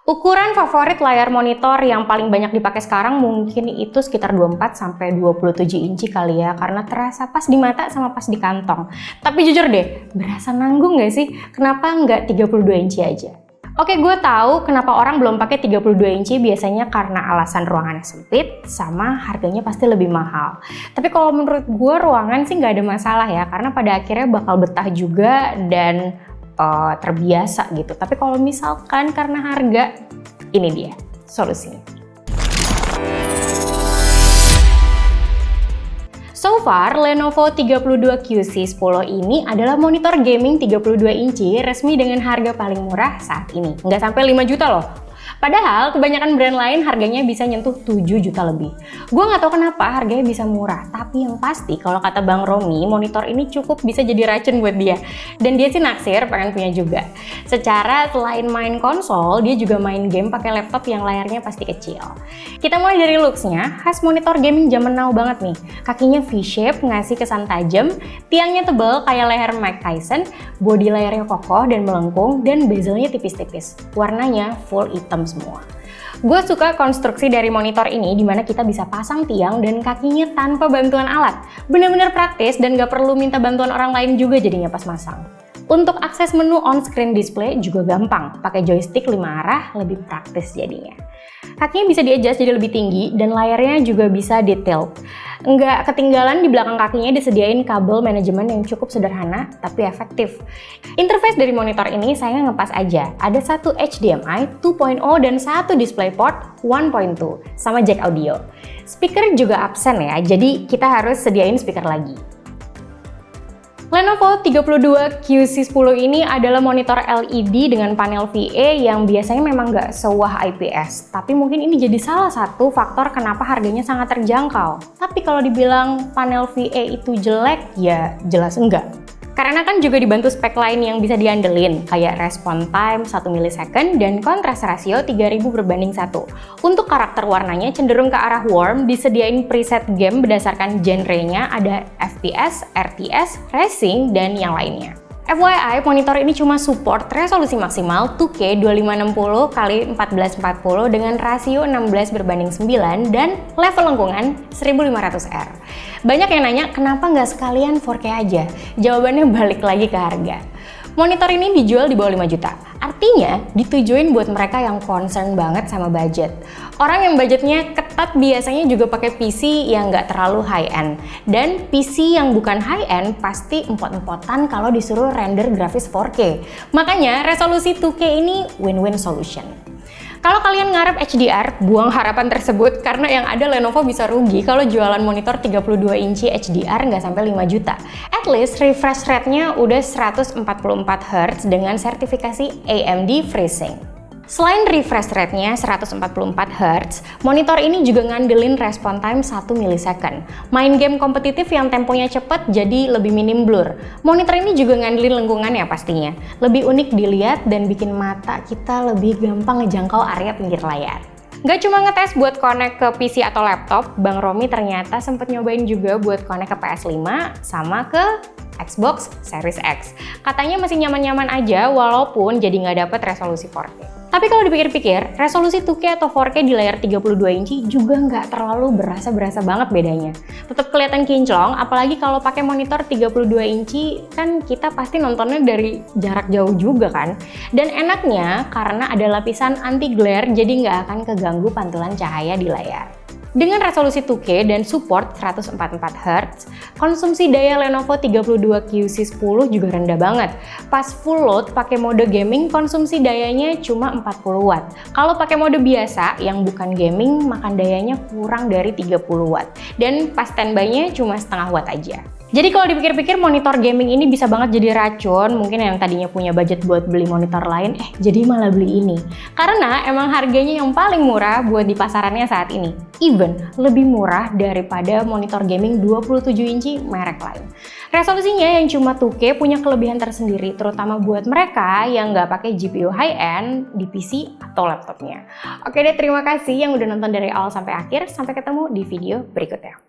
Ukuran favorit layar monitor yang paling banyak dipakai sekarang mungkin itu sekitar 24-27 inci kali ya, karena terasa pas di mata sama pas di kantong. Tapi jujur deh, berasa nanggung nggak sih? Kenapa nggak 32 inci aja? Oke, gue tahu kenapa orang belum pakai 32 inci biasanya karena alasan ruangannya sempit sama harganya pasti lebih mahal. Tapi kalau menurut gue ruangan sih nggak ada masalah ya, karena pada akhirnya bakal betah juga dan terbiasa gitu. Tapi kalau misalkan karena harga, ini dia solusinya. So far, Lenovo 32QC10 ini adalah monitor gaming 32 inci resmi dengan harga paling murah saat ini. Nggak sampai 5 juta loh. Padahal kebanyakan brand lain harganya bisa nyentuh 7 juta lebih. Gue nggak tahu kenapa harganya bisa murah, tapi yang pasti kalau kata Bang Romi, monitor ini cukup bisa jadi racun buat dia. Dan dia sih naksir pengen punya juga. Secara selain main konsol, dia juga main game pakai laptop yang layarnya pasti kecil. Kita mulai dari looks-nya, khas monitor gaming zaman now banget nih. Kakinya V-shape, ngasih kesan tajam, tiangnya tebal kayak leher Mike Tyson, bodi layarnya kokoh dan melengkung, dan bezelnya tipis-tipis. Warnanya full hitam semua. Gue suka konstruksi dari monitor ini dimana kita bisa pasang tiang dan kakinya tanpa bantuan alat. Bener-bener praktis dan gak perlu minta bantuan orang lain juga jadinya pas masang. Untuk akses menu on-screen display juga gampang, pakai joystick 5 arah lebih praktis jadinya. Kakinya bisa di-adjust jadi lebih tinggi dan layarnya juga bisa detail. Nggak ketinggalan di belakang kakinya disediain kabel manajemen yang cukup sederhana tapi efektif. Interface dari monitor ini saya ngepas aja. Ada satu HDMI 2.0 dan satu DisplayPort 1.2 sama jack audio. Speaker juga absen ya, jadi kita harus sediain speaker lagi. Lenovo 32QC10 ini adalah monitor LED dengan panel VA yang biasanya memang nggak sewah IPS. Tapi mungkin ini jadi salah satu faktor kenapa harganya sangat terjangkau. Tapi kalau dibilang panel VA itu jelek, ya jelas enggak. Karena kan juga dibantu spek lain yang bisa diandelin, kayak response time 1 millisecond dan contrast ratio 3000:1. Untuk karakter warnanya cenderung ke arah warm, disediain preset game berdasarkan genre-nya, ada FPS, RTS, racing, dan yang lainnya. FYI, monitor ini cuma support resolusi maksimal 2K 2560x1440 dengan rasio 16:9 dan level lengkungan 1500R. Banyak yang nanya kenapa nggak sekalian 4K aja? Jawabannya balik lagi ke harga. Monitor ini dijual di bawah 5 juta. Artinya ditujuin buat mereka yang concern banget sama budget. Orang yang budgetnya ketat biasanya juga pakai PC yang nggak terlalu high-end. Dan PC yang bukan high-end pasti empot-empotan kalau disuruh render grafis 4K. Makanya resolusi 2K ini win-win solution. Kalau kalian ngarep HDR, buang harapan tersebut karena yang ada Lenovo bisa rugi kalau jualan monitor 32 inci HDR nggak sampai 5 juta. At least refresh rate-nya udah 144 Hz dengan sertifikasi AMD FreeSync. Selain refresh rate-nya 144 Hz, monitor ini juga ngandelin response time 1 millisecond. Main game kompetitif yang temponya cepet jadi lebih minim blur. Monitor ini juga ngandelin lengkungan ya pastinya. Lebih unik dilihat dan bikin mata kita lebih gampang ngejangkau area pinggir layar. Gak cuma ngetes buat connect ke PC atau laptop, Bang Romi ternyata sempet nyobain juga buat connect ke PS5 sama ke Xbox Series X. Katanya masih nyaman-nyaman aja walaupun jadi nggak dapet resolusi 4K. Tapi kalau dipikir-pikir, resolusi 2K atau 4K di layar 32 inci juga nggak terlalu berasa banget bedanya. Tetap kelihatan kinclong, apalagi kalau pakai monitor 32 inci kan kita pasti nontonnya dari jarak jauh juga kan. Dan enaknya karena ada lapisan anti glare jadi nggak akan keganggu pantulan cahaya di layar. Dengan resolusi 2K dan support 144 Hz, konsumsi daya Lenovo 32QC10 juga rendah banget. Pas full load pakai mode gaming, konsumsi dayanya cuma 40 Watt. Kalau pakai mode biasa yang bukan gaming, makan dayanya kurang dari 30 Watt. Dan pas standby-nya cuma setengah watt aja. Jadi kalau dipikir-pikir monitor gaming ini bisa banget jadi racun, mungkin yang tadinya punya budget buat beli monitor lain, jadi malah beli ini. Karena emang harganya yang paling murah buat di pasarannya saat ini. Even lebih murah daripada monitor gaming 27 inci merek lain. Resolusinya yang cuma 2K punya kelebihan tersendiri, terutama buat mereka yang nggak pakai GPU high-end di PC atau laptopnya. Oke deh, terima kasih yang udah nonton dari awal sampai akhir. Sampai ketemu di video berikutnya.